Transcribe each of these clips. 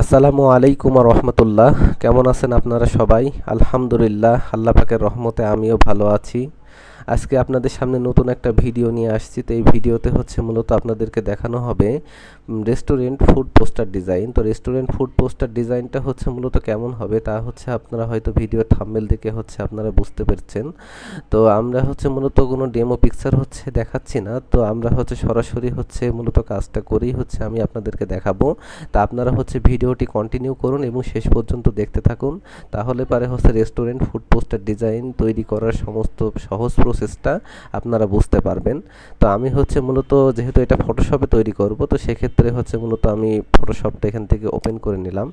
আসসালামু আলাইকুম ওয়া রাহমাতুল্লাহ। কেমন আছেন আপনারা সবাই? আলহামদুলিল্লাহ, আল্লাহ পাকের রহমতে আমিও ভালো আছি। আজকে আপনাদের সামনে নতুন একটা ভিডিও নিয়ে আসছি। তো এই ভিডিওতে হচ্ছে মূলত আপনাদেরকে দেখানো হবে রেস্টুরেন্ট ফুড পোস্টার ডিজাইন। তো রেস্টুরেন্ট ফুড পোস্টার ডিজাইনটা হচ্ছে মূলত কেমন হবে তা হচ্ছে আপনারা হয়তো ভিডিওর থাম্বনেল দেখে হচ্ছে আপনারা বুঝতে পেরেছেন। তো আমরা হচ্ছে মূলত কোনো ডেমো পিকচার হচ্ছে দেখাচ্ছি না, তো আমরা হচ্ছে সরাসরি হচ্ছে মূলত কাজটা করেই হচ্ছে আমি আপনাদেরকে দেখাবো। তা আপনারা হচ্ছে ভিডিওটি কন্টিনিউ করুন এবং শেষ পর্যন্ত দেখতে থাকুন, তাহলে পারে হচ্ছে রেস্টুরেন্ট ফুড পোস্টার ডিজাইন তৈরি করার সমস্ত সহজ প্রসেসটা আপনারা বুঝতে পারবেন। তো আমি হচ্ছে মূলত যেহেতু এটা ফটোশপে তৈরি করব, তো সেক্ষেত্রে হচ্ছে মূলত আমি ফটোশপটা এখান থেকে ওপেন করে নিলাম।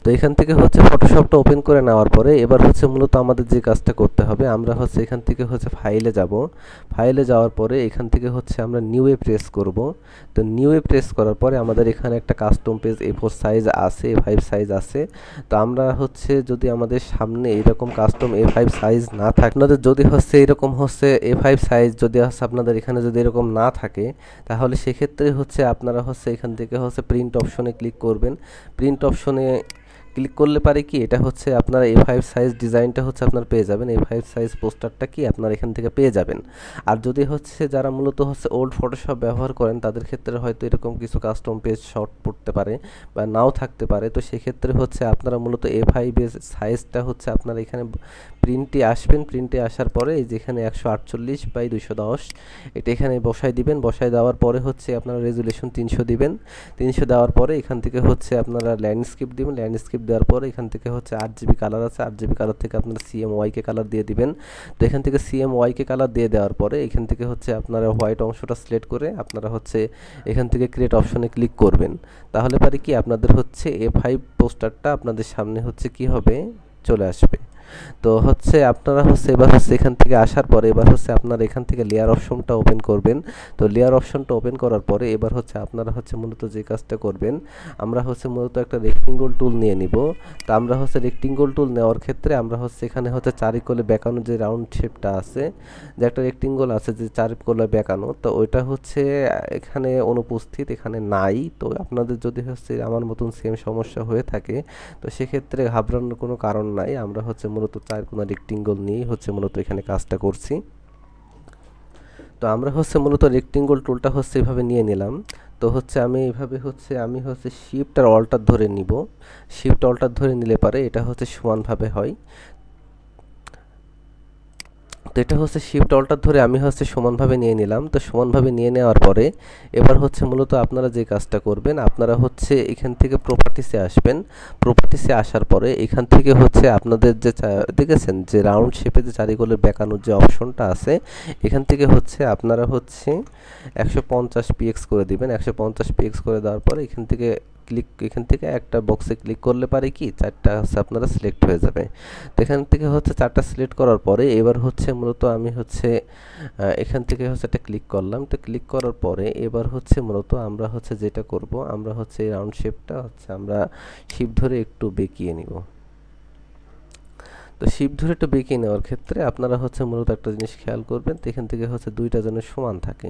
তো এখান থেকে হচ্ছে ফটোশপটা ওপেন করে নেওয়ার পরে এবার হচ্ছে মূলত আমাদের যে কাজটা করতে হবে, আমরা হচ্ছে এখান থেকে হচ্ছে ফাইলে যাব। ফাইলে যাওয়ার পরে এখান থেকে হচ্ছে আমরা নিউয়ে প্রেস করব। তো নিউয়ে প্রেস করার পরে আমাদের এখানে একটা কাস্টম পেজ A4 সাইজ আছে, A5 সাইজ আছে। তো আমরা হচ্ছে যদি আমাদের সামনে এরকম কাস্টম A5 সাইজ না থাকে, আপনাদের যদি হচ্ছে এরকম হচ্ছে A5 সাইজ যদি হচ্ছে আপনাদের এখানে যদি এরকম না থাকে, তাহলে সেক্ষেত্রে হচ্ছে আপনারা হচ্ছে এখান থেকে হচ্ছে প্রিন্ট অপশনে ক্লিক করবেন। প্রিন্ট অপশনে ক্লিক করলে পারে কি এটা হচ্ছে আপনার A5 সাইজ ডিজাইনটা হচ্ছে আপনার পেয়ে যাবেন, A5 সাইজ পোস্টারটা কি আপনার এখান থেকে পেয়ে যাবেন। আর যদি হচ্ছে যারা মূলত হচ্ছে ওল্ড ফটোশপ ব্যবহার করেন তাদের ক্ষেত্রে হয়তো এরকম কিছু কাস্টম পেজ শর্ট পড়তে পারে বা নাও থাকতে পারে। তো সেক্ষেত্রে হচ্ছে আপনারা মূলত A5 এর সাইজটা হচ্ছে আপনারা এখানে প্রিন্টে আসবেন। প্রিন্টে আসার পরে এই যেখানে 148/210 এটা এখানে বসাই দিবেন। বসাই দেওয়ার পরে হচ্ছে আপনারা রেজুলেশন 300 দিবেন। 300 দেওয়ার পরে এখান থেকে হচ্ছে আপনারা ল্যান্ডস্কেপ দিবেন। ল্যান্ডস্কেপ দেওয়ার পরে এখান থেকে হচ্ছে 8GB কালার আছে, 8GB কালার থেকে আপনারা CMYK কালার দিয়ে দিবেন। তো এখান থেকে CMYK কালার দিয়ে দেওয়ার পরে এখান থেকে হচ্ছে আপনারা হোয়াইট অংশটা সিলেক্ট করে আপনারা হচ্ছে এখান থেকে ক্রিয়েট অপশনে ক্লিক করবেন। তাহলে পারে কি আপনাদের হচ্ছে A5 পোস্টারটা আপনাদের সামনে হচ্ছে কি হবে, চলে আসবে। তো হচ্ছে আপনারা হচ্ছে এবার হচ্ছে এখান থেকে আসার পরে এবার হচ্ছে আপনারা এখান থেকে লেয়ার অপশনটা ওপেন করবেন। তো লেয়ার অপশনটা ওপেন করার পরে এবার হচ্ছে আপনারা হচ্ছে মূলত যে কাজটা করবেন, আমরা হচ্ছে মূলত একটা রেক্টেঙ্গল টুল নিয়ে নিব। তো আমরা হচ্ছে রেক্টেঙ্গল টুল নেওয়ার ক্ষেত্রে আমরা হচ্ছে এখানে হচ্ছে চারিকোণে বেঁকানো যে রাউন্ড শেপটা আছে, যে একটা রেক্টেঙ্গল আছে যে চারিকোণে বেঁকানো, তো ওইটা হচ্ছে এখানে অনুপস্থিত, এখানে নাই। তো আপনাদের যদি হচ্ছে আমার মতন সেম সমস্যা হয়ে থাকে, তো সেক্ষেত্রে ঘাবড়ানোর কোনো কারণ নাই। আমরা হচ্ছে মূলত চারকোনা রেক্টেঙ্গল নিয়েই হচ্ছে মূলত এখানে কাজটা করছি। তো আমরা হচ্ছে মূলত রেক্টেঙ্গল টুলটা হচ্ছে এভাবে নিয়ে নিলাম। তো হচ্ছে আমি হচ্ছে শিফট আর অল্টার ধরে নিব। শিফট অল্টার ধরে নিলে পারে এটা হচ্ছে সমানভাবে হয়। তো এটা হচ্ছে শিফট অল্টার ধরে আমি হচ্ছে সমানভাবে নিয়ে নিলাম। তো সমানভাবে নিয়ে নেওয়ার পরে এবার হচ্ছে মূলত আপনারা যে কাজটা করবেন, আপনারা হচ্ছে এখান থেকে প্রপার্টিসে আসবেন। প্রপার্টিসে আসার পরে এখান থেকে হচ্ছে আপনাদের যে দেখেছেন যে রাউন্ড শেপে যে চারিকোণে বেঁকানোর যে অপশনটা আছে, এখান থেকে হচ্ছে আপনারা হচ্ছে 150px করে দিবেন। 150px করে দেওয়ার পরে এখান থেকে একটা বক্সে ক্লিক করলে পারে কি চারটা হচ্ছে আপনারা সিলেক্ট হয়ে যাবে। তো এখান থেকে হচ্ছে চারটা সিলেক্ট করার পরে এবার হচ্ছে মূলত আমি হচ্ছে এখান থেকে হচ্ছে একটা ক্লিক করলাম। তো ক্লিক করার পরে এবার হচ্ছে মূলত আমরা হচ্ছে যেটা করব, আমরা হচ্ছে এই রাউন্ড শেপটা হচ্ছে আমরা শিফট ধরে একটু বেঁকিয়ে নিব। তো শিফট ধরে একটু বেঁকিয়ে নেওয়ার ক্ষেত্রে আপনারা হচ্ছে মূলত একটা জিনিস খেয়াল করবেন, তো এখান থেকে হচ্ছে দুইটা যেন সমান থাকে।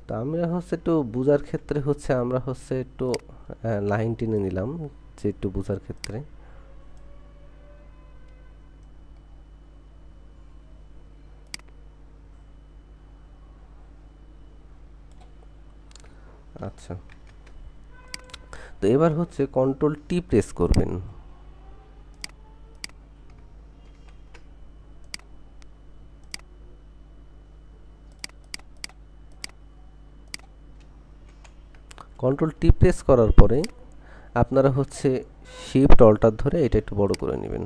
তো আমরা হচ্ছে একটু বোঝার ক্ষেত্রে হচ্ছে আমরা হচ্ছে একটু লাইন টেনে নিলাম, যে একটু বোঝার ক্ষেত্রে। আচ্ছা, তো এবার হচ্ছে কন্ট্রোল T প্রেস করবেন। কন্ট্রোল T প্রেস করার পরে আপনারা হচ্ছে শিফট অল্টার ধরে এটা একটু বড় করে নেবেন।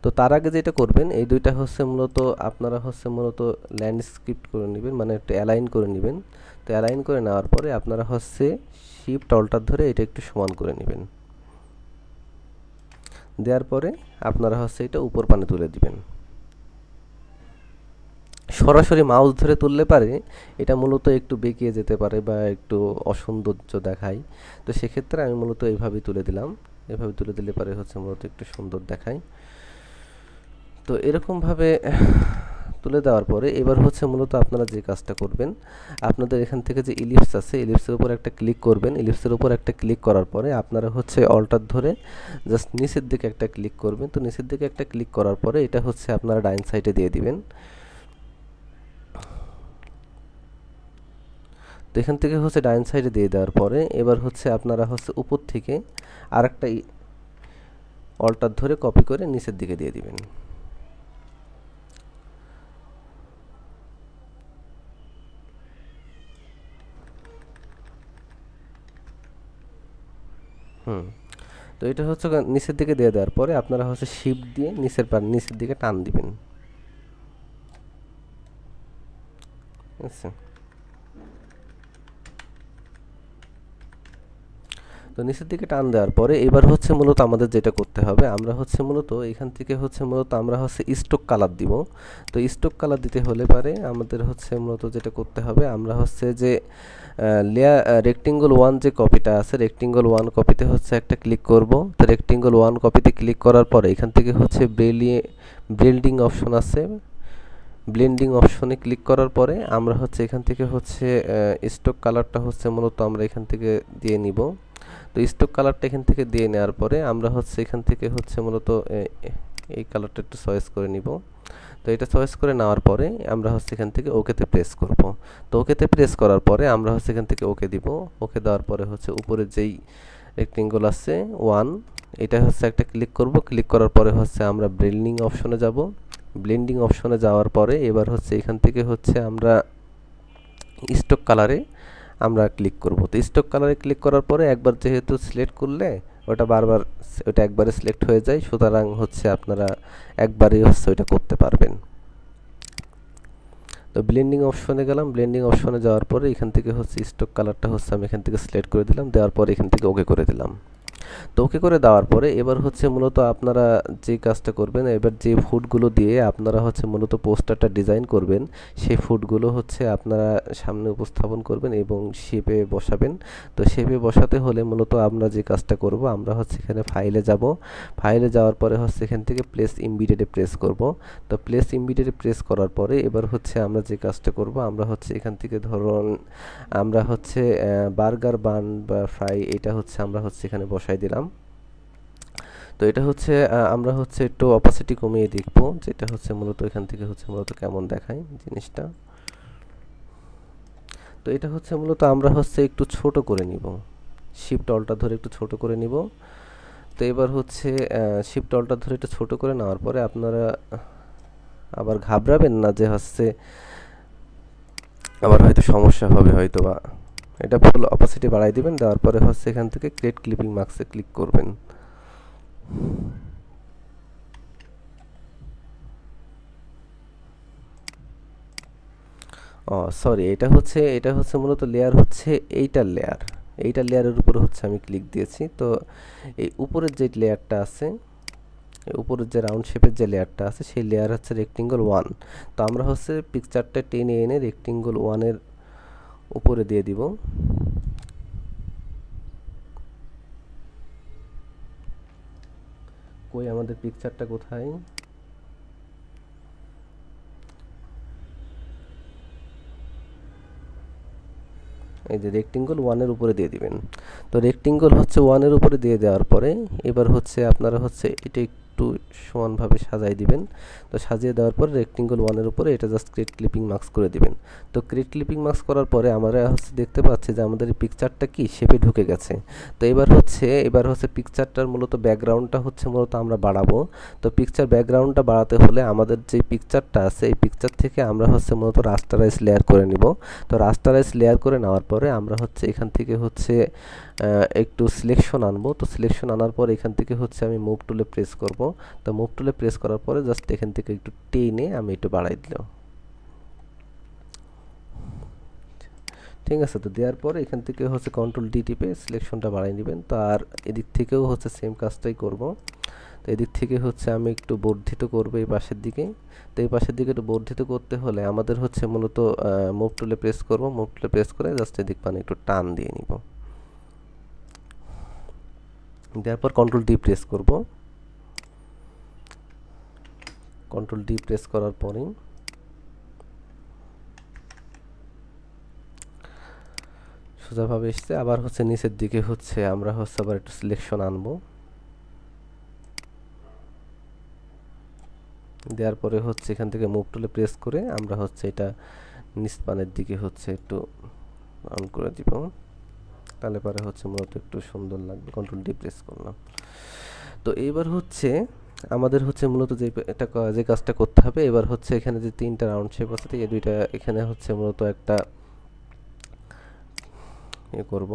তো তার আগে যেটা করবেন, এই দুইটা হচ্ছে মূলত আপনারা হচ্ছে মূলত ল্যান্ডস্কেপ করে নেবেন, মানে একটু অ্যালাইন করে নেবেন। তো অ্যালাইন করে নেওয়ার পরে আপনারা হচ্ছে শিফট অল্টার ধরে এটা একটু সমান করে নেবেন। দেওয়ার পরে আপনারা হচ্ছে এটা উপর পানে তুলে দিবেন। সরাসরি মাউস ধরে তুললে পারে এটা মূলত একটু বেঁকিয়ে যেতে পারে বা একটু অসৌন্দর্য দেখায়। তো সেক্ষেত্রে আমি মূলত এইভাবেই তুলে দিলাম। এভাবে তুলে দিলে পারে হচ্ছে মূলত একটু সুন্দর দেখায়। তো এরকমভাবে তুলে দেওয়ার পরে এবার হচ্ছে মূলত আপনারা যে কাজটা করবেন, আপনাদের এখান থেকে যে ইলিপস আছে, ইলিপসের উপর একটা ক্লিক করবেন। ইলিপসের উপর একটা ক্লিক করার পরে আপনারা হচ্ছে অল্টার ধরে জাস্ট নিচের দিকে একটা ক্লিক করবেন। তো নিচের দিকে একটা ক্লিক করার পরে এটা হচ্ছে আপনারা ডাইন সাইডে দিয়ে দিবেন। তো এখান থেকে হচ্ছে ডাইন সাইডে দিয়ে দেওয়ার পরে এবার হচ্ছে আপনারা হচ্ছে উপর থেকে আরেকটা অল্টার ধরে কপি করে নিচের দিকে দিয়ে দিবেন। তো এটা হচ্ছে নিচের দিকে দিয়ে দেওয়ার পরে আপনারা হচ্ছে শিফট দিয়ে নিচের দিকে টান দিবেন। আচ্ছা, তো নিচের দিকে টান দেওয়ার পরে এবার হচ্ছে মূলত আমাদের যেটা করতে হবে, আমরা হচ্ছে মূলত এখান থেকে হচ্ছে মূলত আমরা হচ্ছে স্টোক কালার দিব। তো স্টোক কালার দিতে হলে পারে আমাদের হচ্ছে মূলত যেটা করতে হবে, আমরা হচ্ছে যে লেয়ার রেক্টেঙ্গল ওয়ান যে কপিটা আছে, রেক্টেঙ্গল ওয়ান কপিতে হচ্ছে একটা ক্লিক করব। তো রেক্টেঙ্গল ওয়ান কপিতে ক্লিক করার পরে এখান থেকে হচ্ছে ব্লেন্ডিং অপশন আছে, ব্লেন্ডিং অপশনে ক্লিক করার পরে আমরা হচ্ছে এখান থেকে হচ্ছে স্টোক কালারটা হচ্ছে মূলত আমরা এখান থেকে দিয়ে নিব। তো স্টোক কালারটা এখান থেকে দিয়ে নেওয়ার পরে আমরা হচ্ছে এখান থেকে হচ্ছে মূলত এই কালারটা একটু চয়েস করে নিব। তো এটা চয়েস করে নেওয়ার পরে আমরা হচ্ছে এখান থেকে ওকেতে প্রেস করব। তো ওকেতে প্রেস করার পরে আমরা হচ্ছে এখান থেকে ওকে দিব। ওকে দেওয়ার পরে হচ্ছে উপরে যেই রেক্টেঙ্গল আছে ওয়ান, এটা হচ্ছে একটা ক্লিক করব। ক্লিক করার পরে হচ্ছে আমরা ব্লেন্ডিং অপশনে যাব। ব্লেন্ডিং অপশনে যাওয়ার পরে এবার হচ্ছে এখান থেকে হচ্ছে আমরা স্টোক কালারে আমরা ক্লিক করব। তো স্টোক কালারে ক্লিক করার পরে একবার যেহেতু সিলেক্ট করলে ওটা একবারে সিলেক্ট হয়ে যায়, সুতরাং হচ্ছে আপনারা একবারেই হচ্ছে ওইটা করতে পারবেন। তো ব্লেন্ডিং অপশনে গেলাম। ব্লেন্ডিং অপশনে যাওয়ার পরে এখান থেকে হচ্ছে স্টোক কালারটা হচ্ছে আমি এখান থেকে সিলেক্ট করে দিলাম। দেওয়ার পরে এখান থেকে ওকে করে দিলাম। তো ওকে করে দেওয়ার পরে এবার হচ্ছে মূলত আপনারা যে কাজটা করবেন, এবার যে ফুডগুলো দিয়ে আপনারা হচ্ছে মূলত পোস্টারটা ডিজাইন করবেন, সেই ফুডগুলো হচ্ছে আপনারা সামনে উপস্থাপন করবেন এবং শেপে বসাবেন। তো শেপে বসাতে হলে মূলত আমরা যে কাজটা করব, আমরা হচ্ছে এখানে ফাইলে যাব। ফাইলে যাওয়ার পরে হচ্ছে এখান থেকে প্লেস ইমবিডেডে প্রেস করব। তো প্লেস ইমবিডেডে প্রেস করার পরে এবার হচ্ছে আমরা যে কাজটা করব, আমরা হচ্ছে এখান থেকে ধরুন আমরা হচ্ছে বার্গার বান বা ফ্রাই, এটা হচ্ছে আমরা হচ্ছে এখানে বসাই দিলাম। তো এটা হচ্ছে আমরা হচ্ছে একটু অপাসিটি কমিয়ে দেখব, যেটা হচ্ছে মূলত এখান থেকে হচ্ছে মূলত কেমন দেখায় জিনিসটা। তো এটা হচ্ছে মূলত আমরা হচ্ছে একটু ছোট করে নিব, শিফট অল্টার ধরে একটু ছোট করে নিব। তো এবার হচ্ছে শিফট অল্টার ধরে একটু ছোট করে নেওয়ার পরে আপনারা আবার ঘাবড়াবেন না যে হচ্ছে আবার হয়তো সমস্যা হবে হয়তো বা, এটা ফুল অপাসিটি বাড়াই দিবেন। দেওয়ার পরে হচ্ছে এখান থেকে ক্রিয়েট ক্লিপিং মার্কসে ক্লিক করবেন। ও সরি, এটা হচ্ছে মূলত লেয়ার হচ্ছে এইটার লেয়ারের উপরে হচ্ছে আমি ক্লিক দিয়েছি। তো এই উপরের যে লেয়ারটা আছে, উপরের যে রাউন্ড শেপের যে লেয়ারটা আছে, সেই লেয়ার হচ্ছে রেক্টেঙ্গল ওয়ান। তো আমরা হচ্ছে পিকচারটা টেনে এনে রেক্টেঙ্গল ওয়ানের উপরে দিয়ে দিব। কই আমাদের পিকচারটা কোথায়? এই যে রেক্টেঙ্গল ওয়ানের উপরে দিয়ে দিবেন। তো রেক্টেঙ্গল হচ্ছে ওয়ানের উপরে দিয়ে দেওয়ার পরে এবার হচ্ছে আপনারা হচ্ছে এটা একটু সমানভাবে সাজাই দিবেন। তো সাজিয়ে দেওয়ার পর রেক্টেঙ্গল ওয়ানের উপরে এটা জাস্ট ক্রিয়েট ক্লিপিং মার্কস করে দিবেন। তো ক্রিয়েট ক্লিপিং মার্কস করার পরে আমরা হচ্ছে দেখতে পাচ্ছি যে আমাদের এই পিকচারটা কি শেপে ঢুকে গেছে। তো এবার হচ্ছে পিকচারটার মূলত ব্যাকগ্রাউন্ডটা হচ্ছে মূলত আমরা বাড়াবো। তো পিকচার ব্যাকগ্রাউন্ডটা বাড়াতে হলে আমাদের যে পিকচারটা আছে, এই পিকচার থেকে আমরা হচ্ছে মূলত রাস্টারাইজ লেয়ার করে নিব। তো রাস্টারাইজ লেয়ার করে নেওয়ার পরে আমরা হচ্ছে এখান থেকে হচ্ছে একটু সিলেকশন আনবো। তো সিলেকশন আনার পর এখান থেকে হচ্ছে আমি মুভ টুলে প্রেস করব। তো মুভ টুলে প্রেস করার পরে জাস্ট এখান থেকে একটু টেনে আমি একটু বাড়াই দিলাম। ঠিক আছে, তো দেওয়ার পরে এখান থেকে হচ্ছে কন্ট্রোল ডি টিপে সিলেকশনটা বাড়াই নেবেন। তো আর এদিক থেকেও হচ্ছে সেম কাজটাই করব। তো এদিক থেকে হচ্ছে আমি একটু বর্ধিত করব এই পাশের দিকে। তো এই পাশের দিকে একটু বর্ধিত করতে হলে আমাদের হচ্ছে মূলত মুভ টুলে প্রেস করব। মুভ টুলে প্রেস করে জাস্ট এদিক মানে একটু টান দিয়ে নিব। দেওয়ার পর কন্ট্রোল ডি প্রেস করব। কন্ট্রোল ডি প্রেস করার পরেই সোজাভাবে এসছে। আবার হচ্ছে নিচের দিকে হচ্ছে আমরা হচ্ছে আবার একটু সিলেকশন আনবো, দেওয়ার পরে হচ্ছে এখান থেকে মুভ টুলে প্রেস করে আমরা হচ্ছে এটা নিচ পানের দিকে হচ্ছে একটু অন করে দিব, তাহলে পরে হচ্ছে মূলত একটু সুন্দর লাগবে। কন্ট্রোল ডি প্রেস করলাম। তো এবার হচ্ছে আমাদের হচ্ছে মূলত যে কাজটা করতে হবে, এবার হচ্ছে এখানে যে তিনটা রাউন্ড শেপ আছে এই দুইটা এখানে হচ্ছে মূলত একটা করব,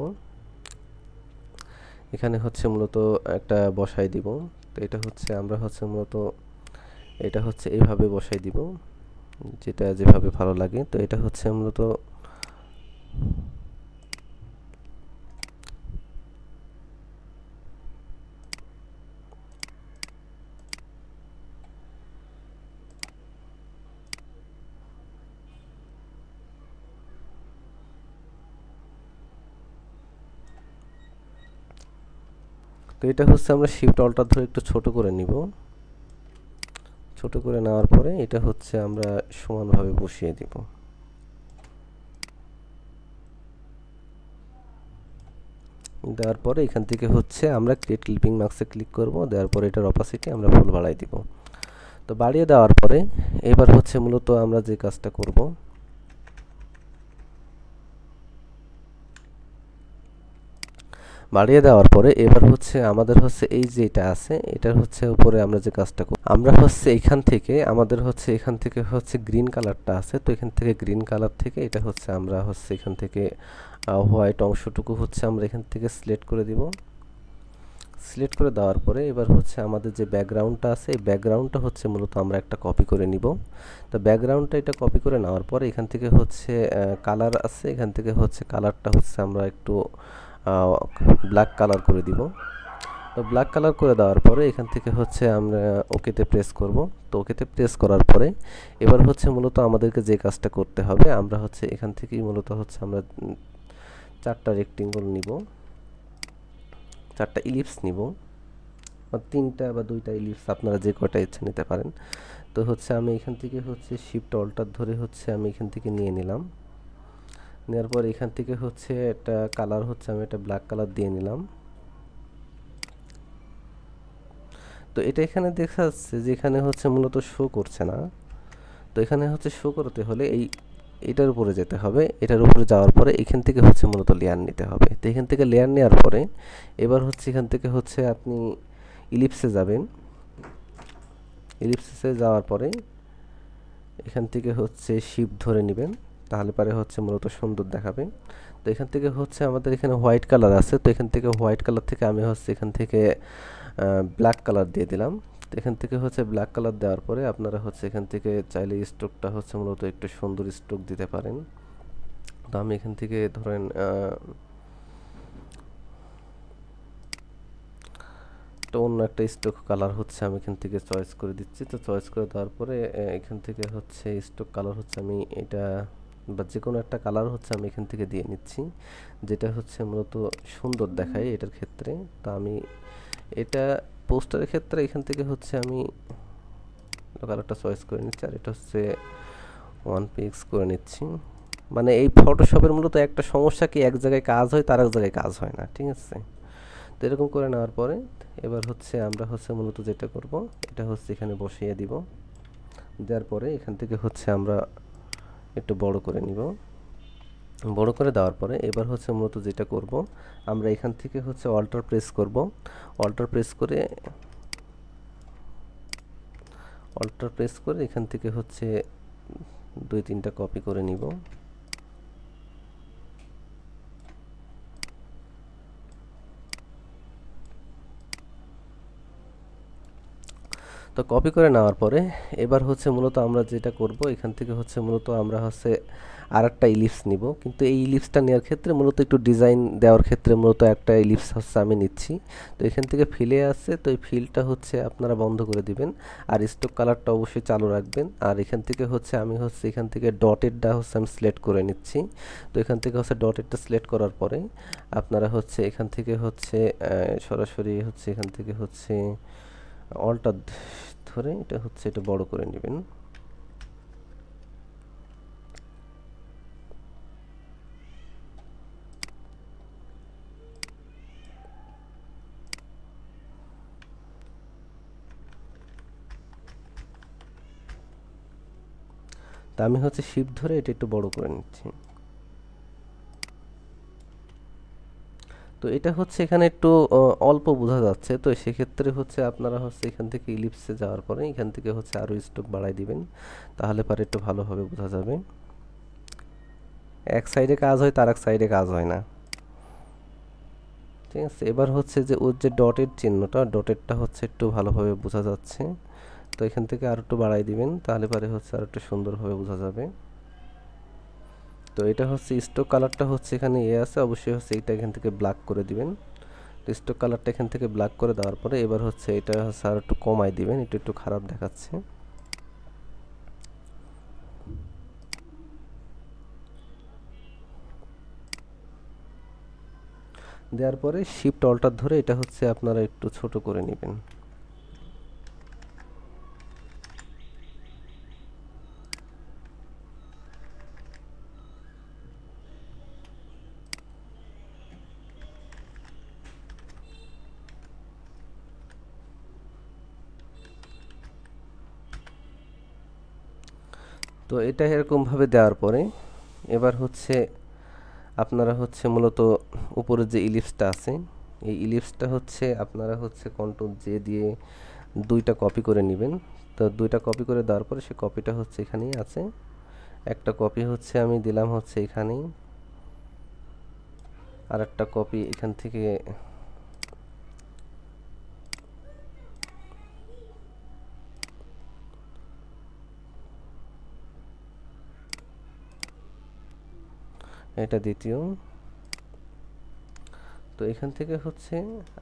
এখানে হচ্ছে মূলত একটা বসাই দিব। তো এটা হচ্ছে আমরা হচ্ছে মূলত এটা হচ্ছে এইভাবে বসাই দিব, যেটা যেভাবে ভালো লাগে। তো এটা হচ্ছে মূলত তো এটা হচ্ছে আমরা শিফট অল্টার ধরে একটু ছোট করে নিব। ছোট করে নেওয়ার পরে এটা হচ্ছে আমরা সমানভাবে বসিয়ে দিব। দেওয়ার পরে এখান থেকে হচ্ছে আমরা ক্রিয়েট ক্লিপিং মার্কসে ক্লিক করব, দেওয়ার পরে এটার অপাসিটি আমরা ফুল বাড়াই দিব। তো বাড়িয়ে দেওয়ার পরে এবার হচ্ছে মূলত আমরা যে কাজটা করব, বাড়িয়ে দেওয়ার পরে এবার হচ্ছে আমাদের হচ্ছে এই যে এটা আছে এটার হচ্ছে উপরে আমরা যে কাজটা করব, আমরা হচ্ছে এখান থেকে আমাদের হচ্ছে এখান থেকে হচ্ছে গ্রিন কালারটা আছে, তো এখান থেকে গ্রিন কালার থেকে এটা হচ্ছে আমরা হচ্ছে এখান থেকে হোয়াইট অংশটুকু হচ্ছে আমরা এখান থেকে সিলেক্ট করে দিব। সিলেক্ট করে দেওয়ার পরে এবার হচ্ছে আমাদের যে ব্যাকগ্রাউন্ডটা আছে এই ব্যাকগ্রাউন্ডটা হচ্ছে মূলত আমরা একটা কপি করে নিব। তো ব্যাকগ্রাউন্ডটা এটা কপি করে নেওয়ার পরে এখান থেকে হচ্ছে কালার আছে, এখান থেকে হচ্ছে কালারটা হচ্ছে আমরা একটু ব্ল্যাক কালার করে দিব। তো ব্ল্যাক কালার করে দেওয়ার পরে এখান থেকে হচ্ছে আমরা ওকেতে প্রেস করব। তো ওকেতে প্রেস করার পরে এবার হচ্ছে মূলত আমাদেরকে যে কাজটা করতে হবে, আমরা হচ্ছে এখান থেকেই মূলত হচ্ছে আমরা চারটা রেক্টেঙ্গল নিব, চারটা ইলিপস নিব, বা তিনটা বা দুইটা ইলিপস আপনারা যে কয়টা ইচ্ছা নিতে পারেন। তো হচ্ছে আমি এখান থেকে হচ্ছে শিফট অল্টার ধরে হচ্ছে আমি এখান থেকে নিয়ে নিলাম। নেওয়ার পর এখান থেকে হচ্ছে একটা কালার হচ্ছে আমি একটা ব্ল্যাক কালার দিয়ে নিলাম। তো এটা এখানে দেখা যাচ্ছে যে এখানে হচ্ছে মূলত শো করছে না। তো এখানে হচ্ছে শো করতে হলে এটার উপরে যেতে হবে, এটার উপরে যাওয়ার পরে এখান থেকে হচ্ছে মূলত লেয়ার নিতে হবে। তো এখান থেকে লেয়ার নেওয়ার পরে এবার হচ্ছে এখান থেকে হচ্ছে আপনি ইলিপসে যাবেন। ইলিপসে যাওয়ার পরে এখান থেকে হচ্ছে শিফট ধরে নেবেন, তাহলে পরে হচ্ছে মূলত সুন্দর দেখাবে। তো এখান থেকে হচ্ছে আমাদের এখানে হোয়াইট কালার আছে, তো এখান থেকে হোয়াইট কালার থেকে আমি হচ্ছে এখান থেকে ব্ল্যাক কালার দিয়ে দিলাম। তো এখান থেকে হচ্ছে ব্ল্যাক কালার দেওয়ার পরে আপনারা হচ্ছে এখান থেকে চাইলে স্ট্রোকটা হচ্ছে মূলত একটু সুন্দর স্ট্রোক দিতে পারেন। তো আমি এখান থেকে ধরেন তো অন্য একটা স্ট্রোক কালার হচ্ছে আমি এখান থেকে চয়েস করে দিচ্ছি। তো চয়েস করে দেওয়ার পরে এখান থেকে হচ্ছে স্ট্রোক কালার হচ্ছে আমি এটা বা যে কোনো একটা কালার হচ্ছে আমি এখান থেকে দিয়ে নিচ্ছি, যেটা হচ্ছে মূলত সুন্দর দেখায় এটার ক্ষেত্রে। তো আমি এটা পোস্টারের ক্ষেত্রে এখান থেকে হচ্ছে আমি কালারটা চয়েস করে নিচ্ছি, আর এটা হচ্ছে 1px করে নিচ্ছি। মানে এই ফটোশপের মূলত একটা সমস্যা কি, এক জায়গায় কাজ হয় তার এক জায়গায় কাজ হয় না, ঠিক আছে। তো এরকম করে নেওয়ার পরে এবার হচ্ছে আমরা হচ্ছে মূলত যেটা করব এটা হচ্ছে এখানে বসিয়ে দিব। দেওয়ার পরে এখান থেকে হচ্ছে আমরা একটু বড় করে নিব। বড় করে দেওয়ার পরে এবার হচ্ছে মূলত যেটা করব আমরা এখান থেকে হচ্ছে অল্টার প্রেস করব। অল্টার প্রেস করে এখান থেকে হচ্ছে দুই তিনটা কপি করে নিব। তো কপি করে নেওয়ার পরে এবার হচ্ছে মূলত আমরা যেটা করব এখান থেকে হচ্ছে মূলত আমরা হচ্ছে আরেকটা ইলিপস নিব, কিন্তু এই ইলিপসটা নেওয়ার ক্ষেত্রে মূলত একটু ডিজাইন দেওয়ার ক্ষেত্রে মূলত একটা ইলিপস হচ্ছে আমি নিচ্ছি। তো এখান থেকে ফিলে আছে, তো এই ফিলটা হচ্ছে আপনারা বন্ধ করে দিবেন, আর স্টক কালারটা অবশ্যই চালু রাখবেন। আর এখান থেকে হচ্ছে আমি হচ্ছে এখান থেকে ডটেডটা হচ্ছে আমি সিলেক্ট করে নিচ্ছি। তো এখান থেকে হচ্ছে ডটেডটা সিলেক্ট করার পরে আপনারা হচ্ছে এখান থেকে হচ্ছে সরাসরি হচ্ছে এখান থেকে হচ্ছে অল্টার ধরে এটা হচ্ছে এটা বড় করে নেবেন। তা আমি হচ্ছে শিফট ধরে এটা একটু বড় করে নিচ্ছি। তো এটা হচ্ছে এখানে একটু অল্প বোঝা যাচ্ছে, তো সেক্ষেত্রে হচ্ছে আপনারা হচ্ছে এখান থেকে ইলিপসে যাওয়ার পরে এখান থেকে হচ্ছে আরও স্ট্রোক বাড়াই দিবেন, তাহলে পরে একটু ভালোভাবে বোঝা যাবে। এক সাইডে কাজ হয় তার এক সাইডে কাজ হয় না, ঠিক আছে। এবার হচ্ছে যে ওর যে ডটের চিহ্নটা, ডটেরটা হচ্ছে একটু ভালোভাবে বোঝা যাচ্ছে, তো এখান থেকে আর একটু বাড়াই দিবেন, তাহলে পরে হচ্ছে আর একটু সুন্দরভাবে বোঝা যাবে। তো এটা হচ্ছে স্ট্রোক কালারটা হচ্ছে এখানে আছে, অবশ্যই হচ্ছে এটা এখান থেকে ব্ল্যাক করে দিবেন। তো স্ট্রোক কালারটা এখান থেকে ব্ল্যাক করে দেওয়ার পরে এবার হচ্ছে এটা হচ্ছে আর একটু কমাই দিবেন, একটু একটু খারাপ দেখাচ্ছে। দেওয়ার পরে শিফট অল্টার ধরে এটা হচ্ছে আপনারা একটু ছোট করে নেবেন। তো এটা এরকমভাবে দেওয়ার পরে এবার হচ্ছে আপনারা হচ্ছে মূলত উপরে যে ইলিপসটা আছে, এই ইলিপসটা হচ্ছে আপনারা হচ্ছে কন্ট্রোল জে দিয়ে দুইটা কপি করে নেবেন। তো দুইটা কপি করে দেওয়ার পরে সে কপিটা হচ্ছে এখানেই আছে, একটা কপি হচ্ছে আমি দিলাম হচ্ছে এখানেই, আর একটা কপি এখান থেকে এটা দ্বিতীয়। তো এখান থেকে হচ্ছে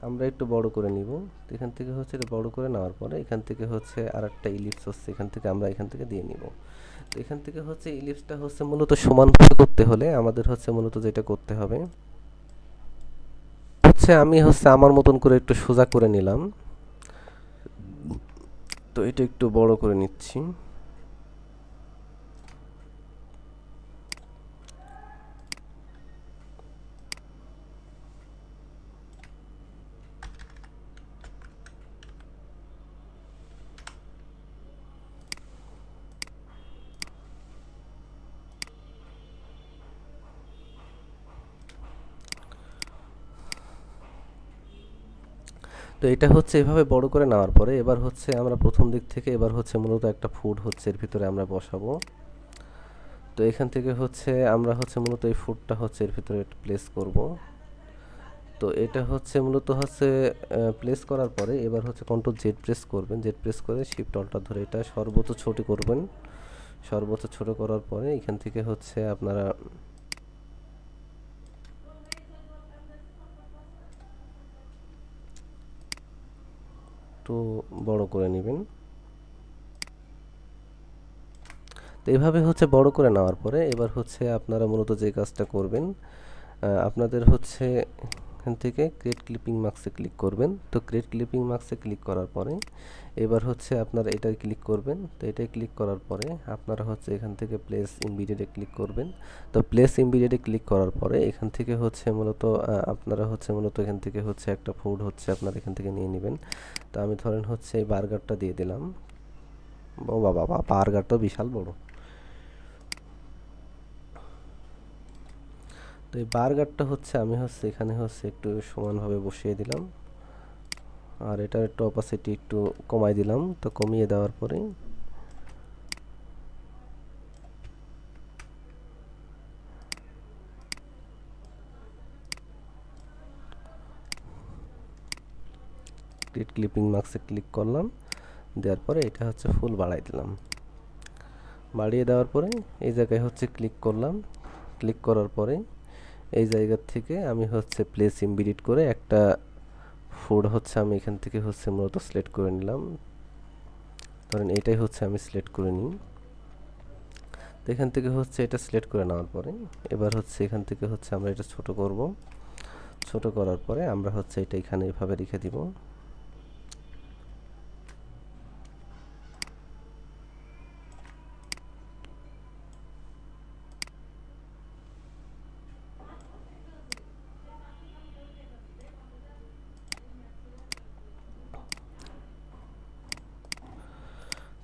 আমরা একটু বড় করে নিব, তো এখান থেকে হচ্ছে এটা বড় করে নেওয়ার পরে এখান থেকে হচ্ছে আর একটা ইলিপস হচ্ছে এখান থেকে আমরা এখান থেকে দিয়ে নিব। তো এখান থেকে হচ্ছে ইলিপসটা হচ্ছে মূলত সমানভাবে করতে হলে আমাদের হচ্ছে মূলত যেটা করতে হবে হচ্ছে আমি হচ্ছে আমার মতন করে একটু সোজা করে নিলাম, তো এটা একটু বড় করে নিচ্ছি। তো এটা হচ্ছে এভাবে বড় করে নেওয়ার পরে এবার হচ্ছে আমরা প্রথম দিক থেকে এবার হচ্ছে মূলত একটা ফুড হচ্ছে এর ভিতরে আমরা বসাবো। তো এখান থেকে হচ্ছে আমরা হচ্ছে মূলত এই ফুডটা হচ্ছে এর ভিতরে প্লেস করব। তো এটা হচ্ছে মূলত হচ্ছে প্লেস করার পরে এবার হচ্ছে কন্ট্রোল জেড প্রেস করবেন, জেড প্রেস করে শিফট অল্টার ধরে এটা সর্বোচ্চ ছোট করবেন। সর্বোচ্চ ছোট করার পরে এখান থেকে হচ্ছে আপনারা একটু বড় করে নেবেন। তো এইভাবে হচ্ছে বড় করে নেওয়ার পরে এবার হচ্ছে আপনারা মূলত যে কাজটা করবেন আপনাদের হচ্ছে এখান থেকে ক্রিয়েট ক্লিপিং মার্কসে ক্লিক করবেন। তো ক্রিয়েট ক্লিপিং মার্কসে ক্লিক করার পরে এবার হচ্ছে আপনারা এটাই ক্লিক করবেন। তো এটাই ক্লিক করার পরে আপনারা হচ্ছে এখান থেকে প্লেস ইমবিডিয়েটে ক্লিক করবেন। তো প্লেস ইমবিডিয়েটে ক্লিক করার পরে এখান থেকে হচ্ছে মূলত আপনারা হচ্ছে মূলত এখান থেকে হচ্ছে একটা ফুড হচ্ছে আপনারা এখান থেকে নিয়ে নেবেন। তো আমি ধরেন হচ্ছে এই বার্গারটা দিয়ে দিলাম। ও বাবা, বার্গারটা বিশাল বড়। তো এই বার্গারটা হচ্ছে আমি হচ্ছে এখানে হচ্ছে একটু সমানভাবে বসিয়ে দিলাম, আর এটার একটু অপাসিটি একটু কমাই দিলাম। তো কমিয়ে দেওয়ার পরে ক্রিয়েট ক্লিপিং মার্কসে ক্লিক করলাম, দেওয়ার পরে এটা হচ্ছে ফুল বাড়াই দিলাম। বাড়িয়ে দেওয়ার পরে এই জায়গায় হচ্ছে ক্লিক করলাম, ক্লিক করার পরে এই জায়গা থেকে আমি হচ্ছে প্লেস ইমবিডিয়েট করে একটা ফুড হচ্ছে আমি এখান থেকে হচ্ছে মূলত সিলেক্ট করে নিলাম। ধরেন এটাই হচ্ছে আমি সিলেক্ট করে নিই। তো এখান থেকে হচ্ছে এটা সিলেক্ট করে নেওয়ার পরে এবার হচ্ছে এখান থেকে হচ্ছে আমরা এটা ছোট করব। ছোট করার পরে আমরা হচ্ছে এটা এখানে এভাবে রেখে দিব।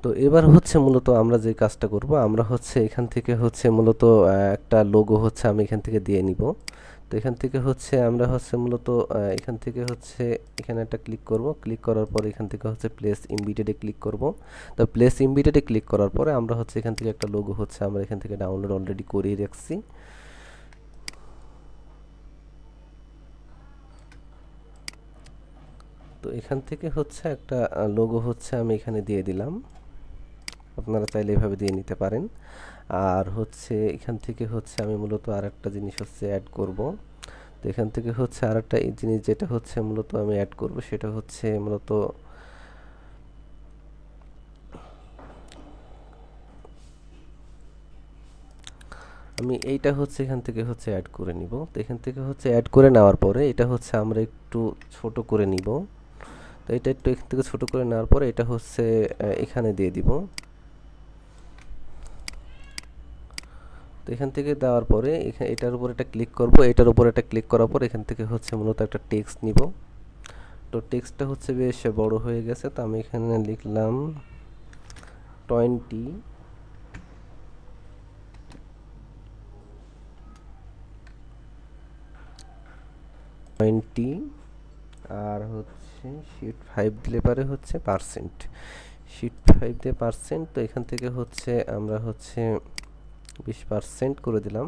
তো এবার হচ্ছে মূলত আমরা যে কাজটা করব, আমরা হচ্ছে এখান থেকে হচ্ছে মূলত একটা লোগো হচ্ছে আমি এখান থেকে দিয়ে নিব। তো এখান থেকে হচ্ছে আমরা হচ্ছে মূলত এখান থেকে হচ্ছে এখানে একটা ক্লিক করব, ক্লিক করার পর এখান থেকে হচ্ছে প্লেস ইমবিডেডে ক্লিক করব। তো প্লেস ইমবিডেডে ক্লিক করার পরে আমরা হচ্ছে এখান থেকে একটা লোগো হচ্ছে আমরা এখান থেকে ডাউনলোড অলরেডি করেই রাখছি। তো এখান থেকে হচ্ছে একটা লোগো হচ্ছে আমি এখানে দিয়ে দিলাম, আপনারা চাইলে এভাবে দিয়ে নিতে পারেন। আর হচ্ছে এখান থেকে হচ্ছে আমি মূলত আর একটা জিনিস হচ্ছে অ্যাড করব। তো এখান থেকে হচ্ছে আর একটা জিনিস যেটা হচ্ছে মূলত আমি অ্যাড করব, সেটা হচ্ছে মূলত আমি এইটা হচ্ছে এখান থেকে হচ্ছে অ্যাড করে নিব। তো এখান থেকে হচ্ছে অ্যাড করে নেওয়ার পরে এটা হচ্ছে আমরা একটু ছোট করে নিব। তো এটা একটু এখান থেকে ছোট করে নেওয়ার পরে এটা হচ্ছে এখানে দিয়ে দিব। তো এখান থেকে দেওয়ার পরে এটার উপর একটা ক্লিক করব, এটার উপর একটা ক্লিক করার পর এখান থেকে হচ্ছে মূলত একটা টেক্সট নিব। তো টেক্সটটা হচ্ছে বেশ বড় হয়ে গেছে, তো আমি এখানে লিখলাম 20 20 আর হচ্ছে শিট 5 দিলে পারে হচ্ছে পার্সেন্ট, শিট 5 দিয়ে পার্সেন্ট। তো এখান থেকে হচ্ছে আমরা হচ্ছে 20% করে দিলাম।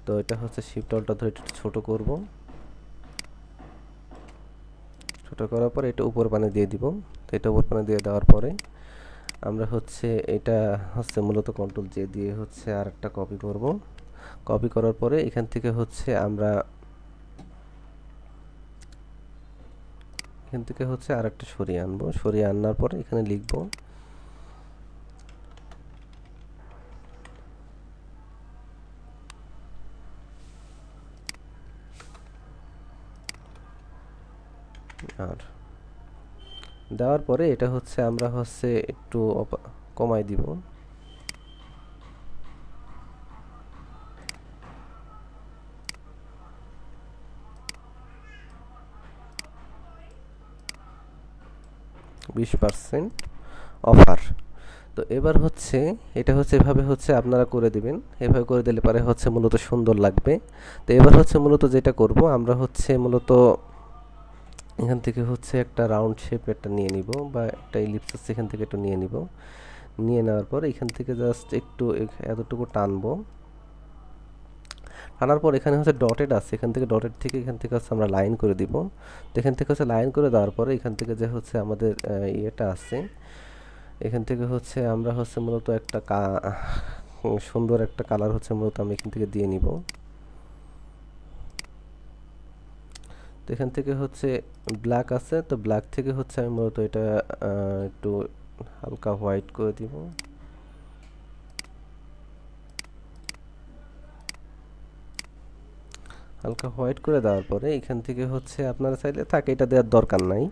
তো এটা হচ্ছে শিফট অল্টার ধরে একটু ছোট করব, ছোট করার পর এটা উপর পানে দিয়ে দিব। তো এটা উপর পানে দিয়ে দেওয়ার পরে আমরা হচ্ছে এটা হচ্ছে মূলত কন্ট্রোল জে দিয়ে হচ্ছে আর একটা কপি করব। কপি করার পরে এখান থেকে হচ্ছে আমরা এখান থেকে হচ্ছে আর একটা সরিয়ে আনবো, সরিয়ে আনার পরে এখানে লিখব আর দেওয়ার পরে এটা হচ্ছে আমরা হচ্ছে একটু কমাই দিব। %, অফার। তো এবার হচ্ছে এটা হচ্ছে এভাবে হচ্ছে আপনারা করে দিবেন, এভাবে করে দিলে পারে হচ্ছে মূলত সুন্দর লাগবে। তো এবার হচ্ছে মূলত যেটা করব আমরা হচ্ছে মূলত এখান থেকে হচ্ছে একটা রাউন্ড শেপ একটা নিয়ে নিব, বা একটা ইলিপসাস এখান থেকে একটু নিয়ে নিব। নিয়ে নেওয়ার পর এখান থেকে জাস্ট একটু এতটুকু টানবো, টানার পর এখানে হচ্ছে ডটেড আছে, এখান থেকে ডটেড থেকে এখান থেকে হচ্ছে আমরা লাইন করে দিব। তো এখান থেকে হচ্ছে লাইন করে দেওয়ার পরে এখান থেকে যে হচ্ছে আমাদের ইয়েটা আছে, এখান থেকে হচ্ছে আমরা হচ্ছে মূলত একটা সুন্দর একটা কালার হচ্ছে মূলত আমি এখান থেকে দিয়ে নিব। তো এখান থেকে হচ্ছে ব্ল্যাক আছে, তো ব্ল্যাক থেকে হচ্ছে আমি মূলত এটা একটু হালকা হোয়াইট করে দিব। হালকা হোয়াইট করে দেওয়ার পরে এখান থেকে হচ্ছে আপনারা চাইলে থাকে এটা দেওয়ার দরকার নাই।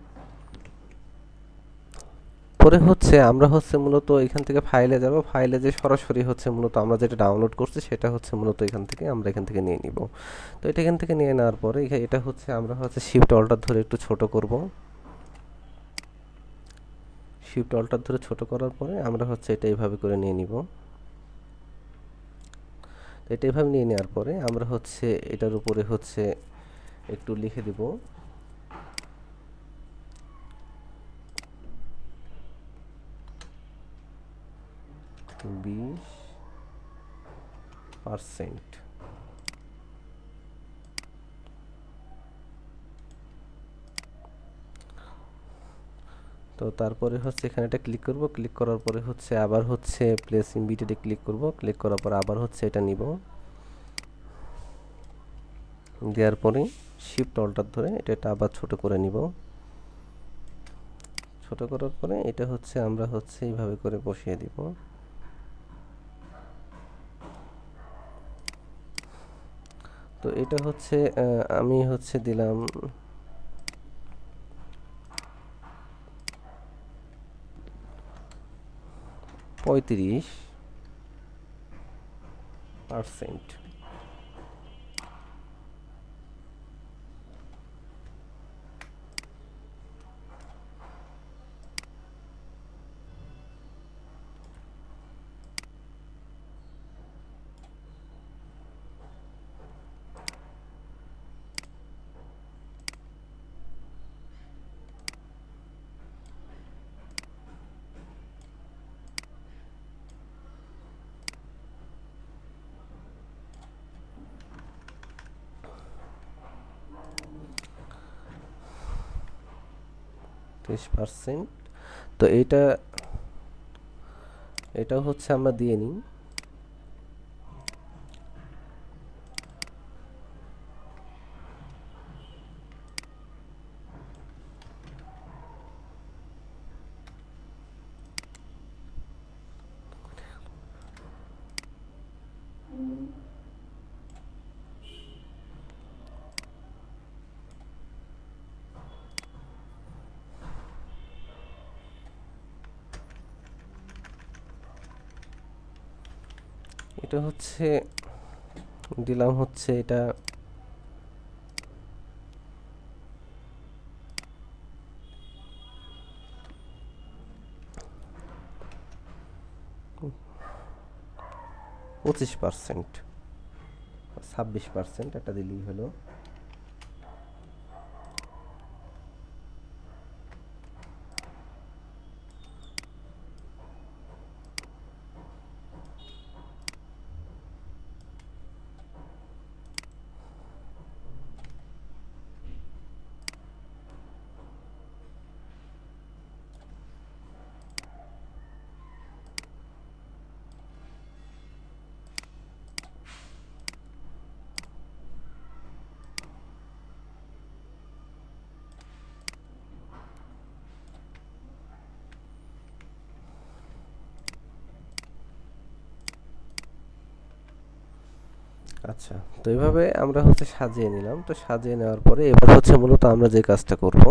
পরে হচ্ছে আমরা হচ্ছে মূলত এখান থেকে ফাইলে যাব, ফাইলে যে সরাসরি হচ্ছে মূলত আমরা যেটা ডাউনলোড করছি সেটা হচ্ছে মূলত এখান থেকে আমরা এখান থেকে নিয়ে নিব। তো এটা এখান থেকে নিয়ে নেওয়ার পরে এটা হচ্ছে আমরা হচ্ছে শিফট অল্টার ধরে একটু ছোট করব। শিফট অল্টার ধরে ছোট করার পরে আমরা হচ্ছে এটা এইভাবে করে নিয়ে নিব। এটা এইভাবে নিয়ে নেওয়ার পরে আমরা হচ্ছে এটার উপরে হচ্ছে একটু লিখে দিব 20%। তো তারপরে হচ্ছে এখানে একটা ক্লিক করব, ক্লিক করার পরে হচ্ছে আবার হচ্ছে প্লেস ইমবিডিয়েটে ক্লিক করব, ক্লিক করার পর আবার হচ্ছে এটা নিব, দেওয়ার পরে শিফট অল্টার ধরে এটা আবার ছোট করে নিব। ছোট করার পরে এটা হচ্ছে আমরা হচ্ছে এইভাবে করে বসিয়ে দিব। তো এটা হচ্ছে আমি হচ্ছে দিলাম 35%। 30%। তো এটা হচ্ছে আমরা দিয়ে নিই। এটা হচ্ছে দিলাম হচ্ছে এটা 25%, 26% এটা দিলেই হলো। আচ্ছা, তো এইভাবে আমরা হচ্ছে সাজিয়ে নিলাম। তো সাজিয়ে নেওয়ার পরে এবার হচ্ছে মূলত আমরা যে কাজটা করব,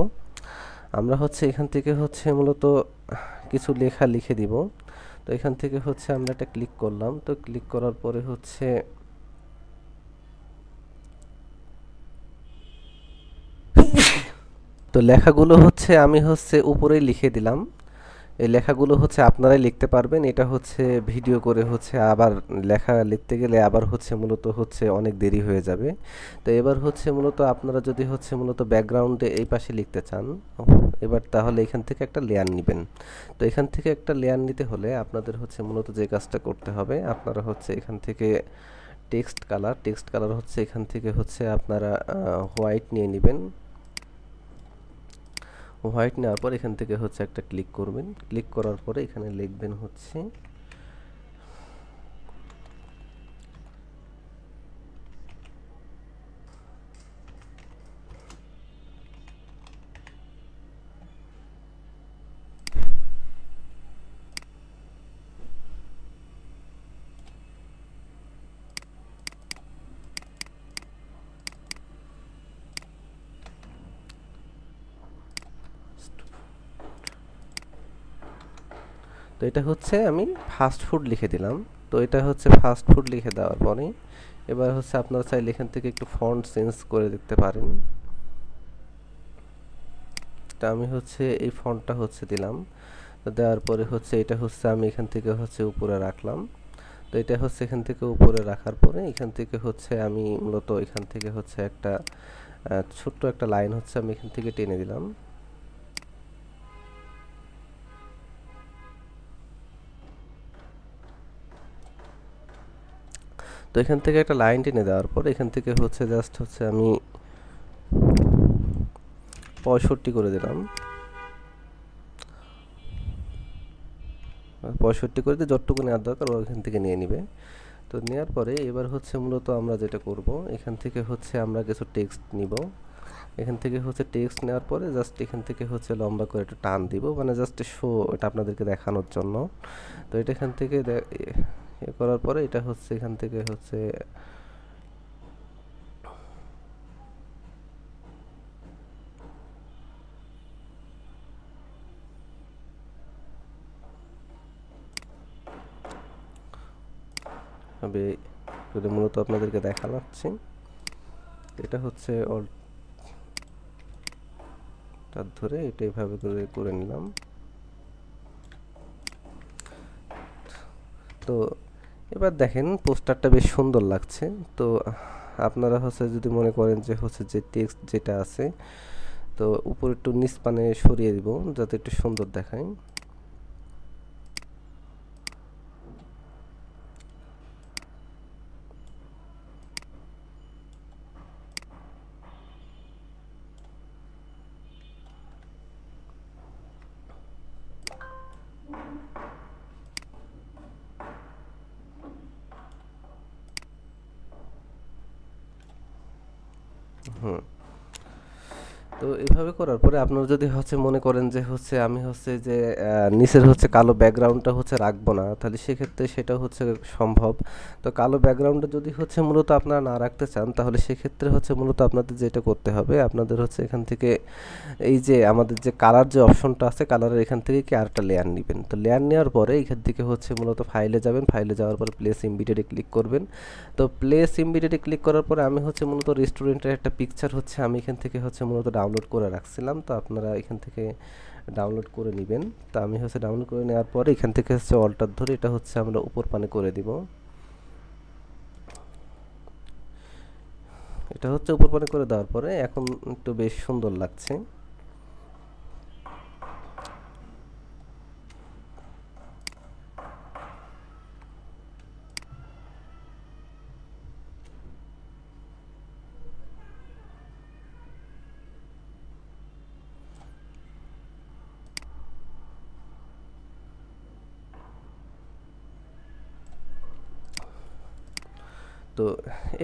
আমরা হচ্ছে এখান থেকে হচ্ছে মূলত কিছু লেখা লিখে দিব। তো এখান থেকে হচ্ছে আমরা এটা ক্লিক করলাম। তো ক্লিক করার পরে হচ্ছে তো লেখাগুলো হচ্ছে আমি হচ্ছে উপরেই লিখে দিলাম। এই লেখাগুলো হচ্ছে আপনারাই লিখতে পারবেন। এটা হচ্ছে ভিডিও করে হচ্ছে আবার লেখা লিখতে গেলে আবার হচ্ছে মূলত হচ্ছে অনেক দেরি হয়ে যাবে। তো এবার হচ্ছে মূলত আপনারা যদি হচ্ছে মূলত ব্যাকগ্রাউন্ডে এই পাশে লিখতে চান, এবার তাহলে এখান থেকে একটা লেয়ার নেবেন। তো এখান থেকে একটা লেয়ার নিতে হলে আপনাদের হচ্ছে মূলত যে কাজটা করতে হবে, আপনারা হচ্ছে এখান থেকে টেক্সট কালার হচ্ছে এখান থেকে হচ্ছে আপনারা হোয়াইট নিয়ে নেবেন। হোয়াইট নেওয়ার পর এখান থেকে হচ্ছে একটা ক্লিক করবেন। ক্লিক করার পরে এখানে লিখবেন হচ্ছে তো এটা হচ্ছে আমি ফাস্ট ফুড লিখে দিলাম। তো এটা হচ্ছে ফাস্ট ফুড লিখে দেওয়ার পরে এবার হচ্ছে আপনারা চাইলে এখান থেকে একটু ফন্ট চেঞ্জ করে দিতে পারেন। তো আমি হচ্ছে এই ফন্টটা হচ্ছে দিলাম। তো দেওয়ার পরে হচ্ছে এটা হচ্ছে আমি এখান থেকে হচ্ছে উপরে রাখলাম। তো এটা হচ্ছে এখান থেকে উপরে রাখার পরে এখান থেকে হচ্ছে আমি মূলত এখান থেকে হচ্ছে একটা ছোট্ট একটা লাইন হচ্ছে আমি এখান থেকে টেনে দিলাম। তো এখান থেকে একটা লাইন টেনে দেওয়ার পর এখান থেকে হচ্ছে জাস্ট হচ্ছে আমি 65 করে দিলাম। 65 করে দিয়ে যতটুকু নেওয়ার দরকার ও এখান থেকে নিয়ে নিবে। তো নেওয়ার পরে এবার হচ্ছে মূলত আমরা যেটা করব, এখান থেকে হচ্ছে আমরা কিছু টেক্সট নিব। এখান থেকে হচ্ছে টেক্সট নেওয়ার পরে জাস্ট এখান থেকে হচ্ছে লম্বা করে একটু টান দিব, মানে জাস্ট শো, এটা আপনাদেরকে দেখানোর জন্য। তো এটা এখান থেকে করার পরে এটা হচ্ছে এখান থেকে হচ্ছে হবে, যদি মূলত আপনাদেরকে দেখাচ্ছি। এটা হচ্ছে অলটা ধরে এটা এইভাবে করে করে নিলাম। তো এবার দেখেন পোস্টারটা বেশ সুন্দর লাগছে। তো আপনারা হচ্ছে যদি মনে করেন যে হচ্ছে যে টেক্সট যেটা আছে, তো উপরে একটু নিচ পানে সরিয়ে দিব যাতে একটু সুন্দর দেখায়। হুম। তো এইভাবে করার পরে আপনারা যদি হচ্ছে মনে করেন যে হচ্ছে আমি হচ্ছে যে নিচের হচ্ছে কালো ব্যাকগ্রাউন্ডটা হচ্ছে রাখবো না, তাহলে সেক্ষেত্রে সেটা হচ্ছে সম্ভব। তো কালো ব্যাকগ্রাউন্ডটা যদি হচ্ছে মূলত আপনারা না রাখতে চান, তাহলে সেক্ষেত্রে হচ্ছে মূলত আপনাদের যেটা করতে হবে, আপনাদের হচ্ছে এখান থেকে এই যে আমাদের যে কালার যে অপশনটা আছে, কালারের এখান থেকে কি আরেকটা লেয়ার নেবেন। তো লেয়ার নেওয়ার পরে এখান থেকে হচ্ছে মূলত ফাইলে যাবেন, ফাইলে যাওয়ার পরে প্লেস ইমিডিয়েটে ক্লিক করবেন। তো প্লেস ইমিডিয়েটে ক্লিক করার পরে আমি হচ্ছে মূলত রেস্টুরেন্টের একটা পিকচার হচ্ছে আমি এখান থেকে হচ্ছে মূলত ডাউনলোড করে রাখছিলাম। তো আপনারা এখান থেকে ডাউনলোড করে নেবেন। তো আমি হচ্ছে ডাউনলোড করে নেওয়ার পরে এখান থেকে হচ্ছে অল্টার ধরে এটা হচ্ছে আমরা উপর পানে করে দিব। এটা হচ্ছে উপর পানে করে দেওয়ার পরে এখন একটু বেশ সুন্দর লাগছে। তো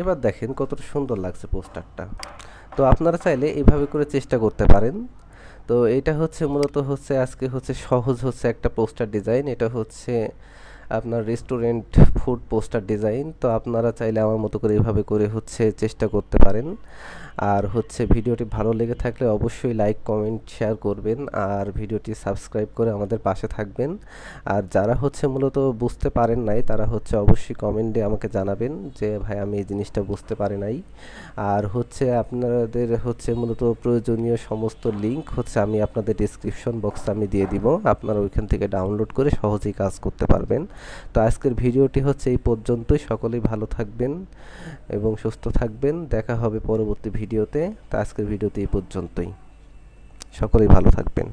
এবার দেখেন কতটা সুন্দর লাগছে পোস্টারটা। তো আপনারা চাইলে এইভাবে করে চেষ্টা করতে পারেন। তো এটা হচ্ছে মূলত হচ্ছে আজকে হচ্ছে সহজ হচ্ছে একটা পোস্টার ডিজাইন। এটা হচ্ছে আপনার রেস্টুরেন্ট ফুড পোস্টার ডিজাইন। তো আপনারা চাইলে আমার মতো করে এইভাবে করে হচ্ছে চেষ্টা করতে পারেন। আর হচ্ছে ভিডিওটি ভালো লেগে থাকলে অবশ্যই লাইক কমেন্ট শেয়ার করবেন, আর ভিডিওটি সাবস্ক্রাইব করে আমাদের পাশে থাকবেন। আর যারা হচ্ছে মূলত বুঝতে পারেন নাই, তারা হচ্ছে অবশ্যই কমেন্টে আমাকে জানাবেন যে ভাই আমি এই জিনিসটা বুঝতে পারি নাই। আর হচ্ছে আপনাদের হচ্ছে মূলত প্রয়োজনীয় সমস্ত লিঙ্ক হচ্ছে আমি আপনাদের ডিসক্রিপশন বক্সে আমি দিয়ে দিব, আপনারা ওইখান থেকে ডাউনলোড করে সহজেই কাজ করতে পারবেন। তো আজকের ভিডিওটি হচ্ছে এই পর্যন্তই। সকলেই ভালো থাকবেন এবং সুস্থ থাকবেন। দেখা হবে পরবর্তী ভিডিওতে। তো আজকের ভিডিওতে এই পর্যন্তই। সকলেই ভালো থাকবেন।